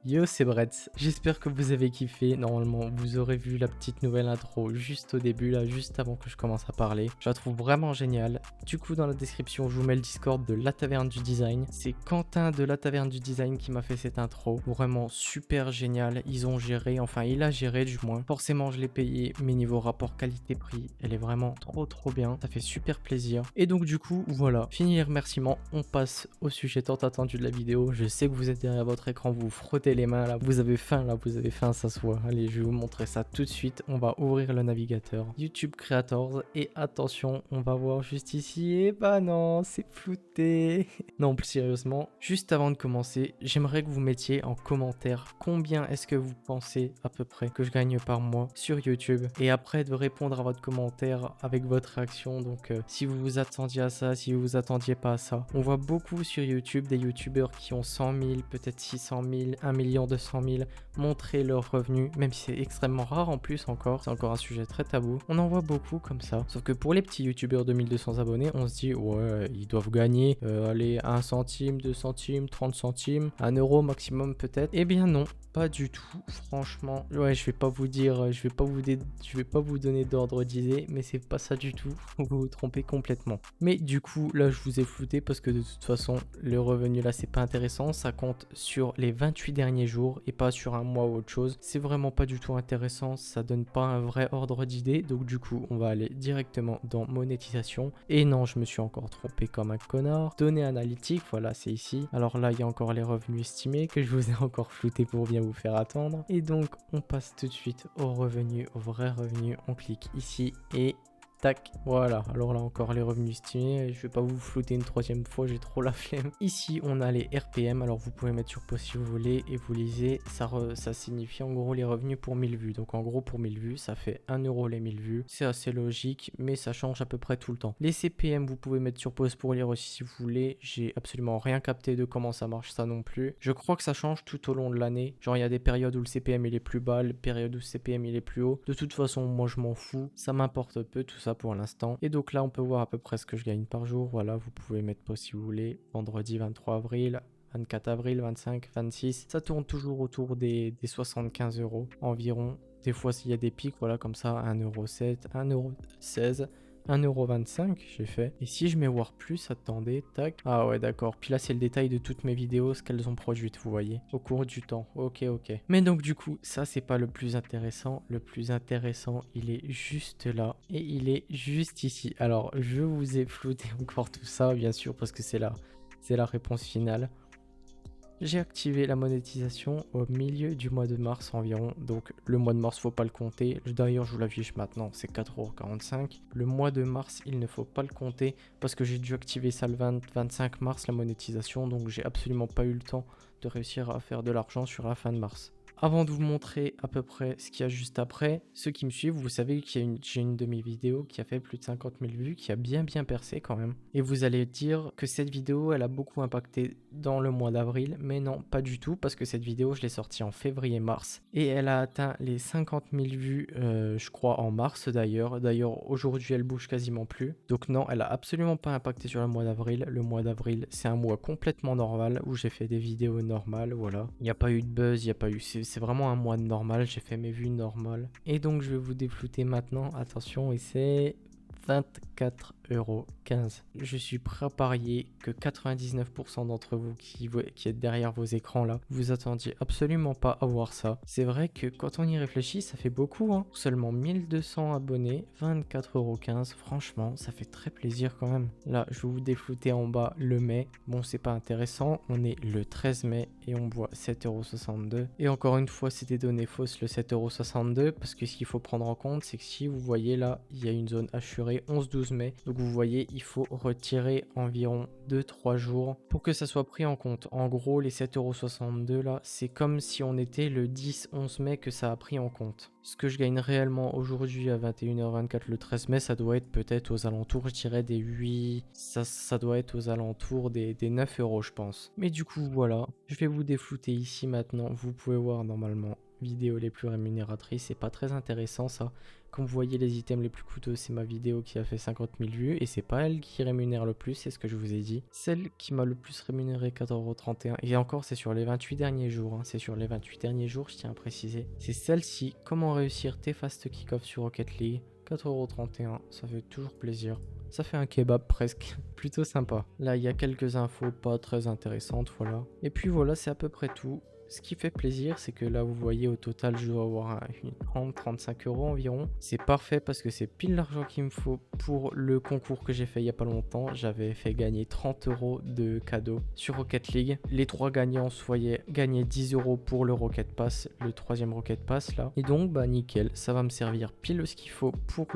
Yo, c'est Bretz. J'espère que vous avez kiffé. Normalement, vous aurez vu la petite nouvelle intro juste au début, là, juste avant que je commence à parler. Je la trouve vraiment géniale. Du coup, dans la description, je vous mets le Discord de La Taverne du Design. C'est Quentin de La Taverne du Design qui m'a fait cette intro. Vraiment super génial. Ils ont géré, enfin, il a géré du moins. Forcément, je l'ai payé, mais niveau rapport qualité-prix, elle est vraiment trop bien. Ça fait super plaisir. Et donc, du coup, voilà. Fini les remerciements. On passe au sujet tant attendu de la vidéo. Je sais que vous êtes derrière votre écran, vous vous frottez les mains là, vous avez faim là, vous avez faim, ça se voit. Allez, je vais vous montrer ça tout de suite. On va ouvrir le navigateur YouTube Creators et attention, on va voir juste ici. Et bah non, c'est flouté. Non, plus sérieusement, juste avant de commencer, j'aimerais que vous mettiez en commentaire combien est-ce que vous pensez à peu près que je gagne par mois sur YouTube. Et après de répondre à votre commentaire avec votre réaction. Donc si vous vous attendiez à ça, si vous vous attendiez pas à ça. On voit beaucoup sur YouTube des YouTubeurs qui ont 100 000, peut-être 600 000, 1 million 200 000 montrer leurs revenus, même si c'est extrêmement rare en plus encore. C'est encore un sujet très tabou. On en voit beaucoup comme ça. Sauf que pour les petits YouTubeurs de 1200 abonnés, on se dit ouais, ils doivent gagner, allez, 1 centime, 2 centimes, 30 centimes, 1 euro maximum peut-être. Eh bien non. Pas du tout, franchement. Ouais, je vais pas vous dire, je vais pas vous donner d'ordre d'idée, mais c'est pas ça du tout. Vous vous trompez complètement. Mais du coup, là, je vous ai flouté parce que de toute façon, le revenu là, c'est pas intéressant. Ça compte sur les 28 derniers jours et pas sur un mois ou autre chose. C'est vraiment pas du tout intéressant. Ça donne pas un vrai ordre d'idée. Donc du coup, on va aller directement dans monétisation. Et non, je me suis encore trompé comme un connard. Données analytiques, voilà, c'est ici. Alors là, il y a encore les revenus estimés que je vous ai encore flouté pour bien vous faire attendre. Et donc, on passe tout de suite aux revenus, aux vrais revenus. On clique ici et tac, voilà. Alors là encore les revenus estimés. Je vais pas vous flouter une troisième fois, j'ai trop la flemme. Ici, on a les RPM. Alors vous pouvez mettre sur pause si vous voulez et vous lisez. Ça signifie en gros les revenus pour 1000 vues. Donc en gros pour 1000 vues, ça fait 1 euro les 1000 vues. C'est assez logique, mais ça change à peu près tout le temps. Les CPM, vous pouvez mettre sur pause pour lire aussi si vous voulez. J'ai absolument rien capté de comment ça marche ça non plus. Je crois que ça change tout au long de l'année. Genre il y a des périodes où le CPM il est plus bas, les périodes où le CPM il est plus haut. De toute façon, moi je m'en fous. Ça m'importe peu tout ça pour l'instant. Et donc là, on peut voir à peu près ce que je gagne par jour. Voilà, vous pouvez mettre pause si vous voulez. Vendredi 23 avril, 24 avril, 25, 26. Ça tourne toujours autour des 75 euros environ. Des fois, s'il y a des pics, voilà, comme ça, 1,07 €, 1,16 €. 1,25 € j'ai fait. Et si je mets voir plus, attendez, tac. Ah ouais, d'accord. Puis là, c'est le détail de toutes mes vidéos, ce qu'elles ont produites, vous voyez, au cours du temps. Ok. Mais donc, du coup, ça, c'est pas le plus intéressant. Le plus intéressant, il est juste là. Et il est juste ici. Alors, je vous ai flouté encore tout ça, bien sûr, parce que c'est la réponse finale. J'ai activé la monétisation au milieu du mois de mars environ, donc le mois de mars faut pas le compter, d'ailleurs je vous l'affiche maintenant, c'est 4,45 €. Le mois de mars il ne faut pas le compter parce que j'ai dû activer ça le 25 mars la monétisation, donc j'ai absolument pas eu le temps de réussir à faire de l'argent sur la fin de mars. Avant de vous montrer à peu près ce qu'il y a juste après, ceux qui me suivent, vous savez qu'il y a j'ai une de mes vidéos qui a fait plus de 50 000 vues, qui a bien percé quand même. Et vous allez dire que cette vidéo, elle a beaucoup impacté dans le mois d'avril, mais non, pas du tout, parce que cette vidéo, je l'ai sortie en février-mars. Et elle a atteint les 50 000 vues, je crois, en mars d'ailleurs. D'ailleurs, aujourd'hui, elle bouge quasiment plus. Donc non, elle a absolument pas impacté sur le mois d'avril. Le mois d'avril, c'est un mois complètement normal, où j'ai fait des vidéos normales, voilà. Il n'y a pas eu de buzz, il n'y a pas eu... C'est vraiment un mois normal, j'ai fait mes vues normales. Et donc je vais vous déflouter maintenant, attention, et c'est 24,15 €. Je suis prêt à parier que 99% d'entre vous qui êtes derrière vos écrans là, vous attendiez absolument pas à voir ça. C'est vrai que quand on y réfléchit, ça fait beaucoup, hein. Seulement 1200 abonnés, 24,15 €. Franchement, ça fait très plaisir quand même. Là, je vais vous déflouter en bas le mai. Bon, c'est pas intéressant. On est le 13 mai et on voit 7,62 €. Et encore une fois, c'est des données fausses, le 7,62 € parce que ce qu'il faut prendre en compte, c'est que si vous voyez là, il y a une zone assurée 11-12 mai. Donc vous voyez, il faut retirer environ 2-3 jours pour que ça soit pris en compte. En gros, les 7,62 € là, c'est comme si on était le 10-11 mai que ça a pris en compte. Ce que je gagne réellement aujourd'hui à 21h24 le 13 mai, ça doit être peut-être aux alentours, je dirais des 8... Ça doit être aux alentours des 9 € je pense. Mais du coup, voilà. Je vais vous déflouter ici maintenant. Vous pouvez voir normalement vidéos les plus rémunératrices. C'est pas très intéressant ça. Comme vous voyez, les items les plus coûteux, c'est ma vidéo qui a fait 50 000 vues. Et c'est pas elle qui rémunère le plus, c'est ce que je vous ai dit. Celle qui m'a le plus rémunéré, 4,31 €. Et encore, c'est sur les 28 derniers jours. Hein. C'est sur les 28 derniers jours, je tiens à préciser. C'est celle-ci, comment réussir tes fast kick-off sur Rocket League. 4,31 €, ça fait toujours plaisir. Ça fait un kebab presque, plutôt sympa. Là, il y a quelques infos pas très intéressantes, voilà. Et puis voilà, c'est à peu près tout. Ce qui fait plaisir, c'est que là, vous voyez, au total, je dois avoir une 30-35 € environ. C'est parfait parce que c'est pile l'argent qu'il me faut pour le concours que j'ai fait il y a pas longtemps. J'avais fait gagner 30 € de cadeaux sur Rocket League. Les 3 gagnants soyaient gagner 10 € pour le Rocket Pass, le 3e Rocket Pass là. Et donc, bah nickel, ça va me servir pile ce qu'il faut pour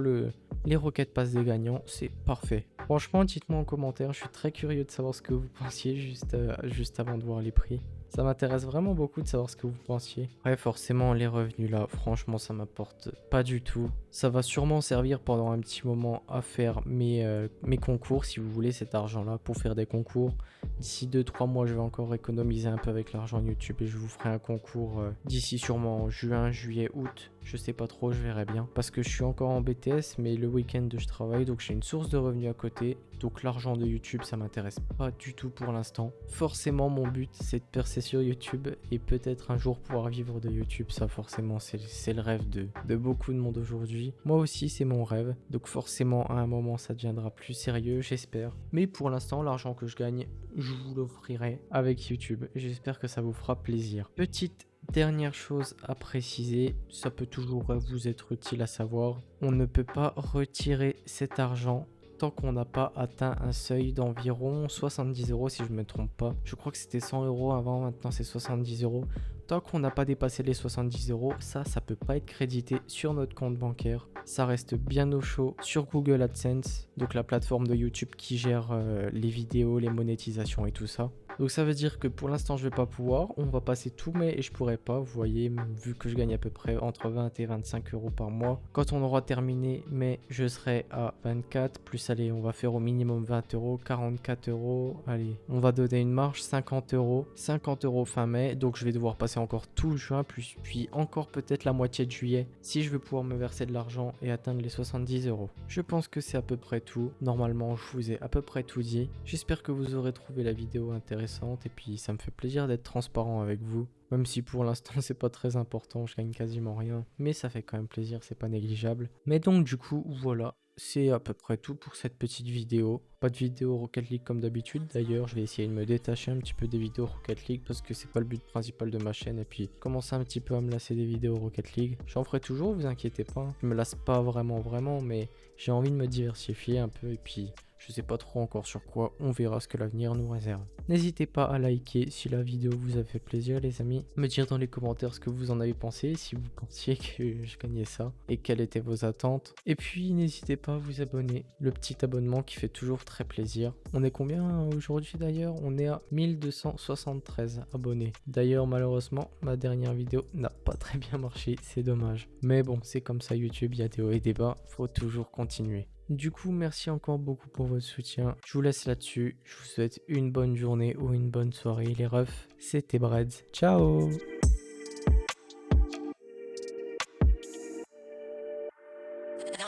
les Rocket Pass des gagnants. C'est parfait. Franchement, dites-moi en commentaire, je suis très curieux de savoir ce que vous pensiez juste avant de voir les prix. Ça m'intéresse vraiment beaucoup de savoir ce que vous pensiez. Ouais, forcément, les revenus là, franchement, ça m'apporte pas du tout. Ça va sûrement servir pendant un petit moment à faire mes concours, si vous voulez, cet argent-là, pour faire des concours. D'ici 2-3 mois, je vais encore économiser un peu avec l'argent YouTube et je vous ferai un concours d'ici sûrement juin, juillet, août. Je sais pas trop, je verrai bien. Parce que je suis encore en BTS, mais le week-end, je travaille, donc j'ai une source de revenus à côté. Donc l'argent de YouTube, ça m'intéresse pas du tout pour l'instant. Forcément, mon but, c'est de percer sur YouTube et peut-être un jour pouvoir vivre de YouTube. Ça, forcément, c'est le rêve de beaucoup de monde aujourd'hui. Moi aussi, c'est mon rêve. Donc forcément, à un moment, ça deviendra plus sérieux, j'espère. Mais pour l'instant, l'argent que je gagne, je vous l'offrirai avec YouTube. J'espère que ça vous fera plaisir. Petite dernière chose à préciser, ça peut toujours vous être utile à savoir. On ne peut pas retirer cet argent tant qu'on n'a pas atteint un seuil d'environ 70 € si je ne me trompe pas. Je crois que c'était 100 € avant, maintenant c'est 70 €. Tant qu'on n'a pas dépassé les 70 €, ça peut pas être crédité sur notre compte bancaire. Ça reste bien au chaud sur Google AdSense, donc la plateforme de YouTube qui gère les vidéos, les monétisations et tout ça. Donc ça veut dire que pour l'instant je vais pas pouvoir, on va passer tout mai et je pourrai pas, vous voyez, vu que je gagne à peu près entre 20 et 25 € par mois. Quand on aura terminé mai, je serai à 24, plus allez, on va faire au minimum 20 €, 44 €, allez, on va donner une marge, 50 €, 50 € fin mai, donc je vais devoir passer encore tout juin, puis encore peut-être la moitié de juillet, si je veux pouvoir me verser de l'argent et atteindre les 70 €. Je pense que c'est à peu près tout, normalement je vous ai à peu près tout dit. J'espère que vous aurez trouvé la vidéo intéressante et puis ça me fait plaisir d'être transparent avec vous. Même si pour l'instant c'est pas très important, je gagne quasiment rien, mais ça fait quand même plaisir, c'est pas négligeable. Mais donc du coup voilà, c'est à peu près tout pour cette petite vidéo. Pas de vidéo Rocket League comme d'habitude, d'ailleurs je vais essayer de me détacher un petit peu des vidéos Rocket League parce que c'est pas le but principal de ma chaîne et puis commencer un petit peu à me lasser des vidéos Rocket League. J'en ferai toujours, vous inquiétez pas, je me lasse pas vraiment, mais j'ai envie de me diversifier un peu et puis je sais pas trop encore sur quoi, on verra ce que l'avenir nous réserve. N'hésitez pas à liker si la vidéo vous a fait plaisir les amis, me dire dans les commentaires ce que vous en avez pensé, si vous pensiez que je gagnais ça et quelles étaient vos attentes. Et puis n'hésitez pas à vous abonner, le petit abonnement qui fait toujours très plaisir. On est combien aujourd'hui d'ailleurs? On est à 1273 abonnés. D'ailleurs malheureusement ma dernière vidéo n'a pas très bien marché, c'est dommage. Mais bon c'est comme ça YouTube, il y a des hauts et des bas, faut toujours continuer. Du coup, merci encore beaucoup pour votre soutien. Je vous laisse là-dessus. Je vous souhaite une bonne journée ou une bonne soirée. Les refs, c'était Breads. Ciao! Don't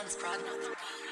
scrub, no.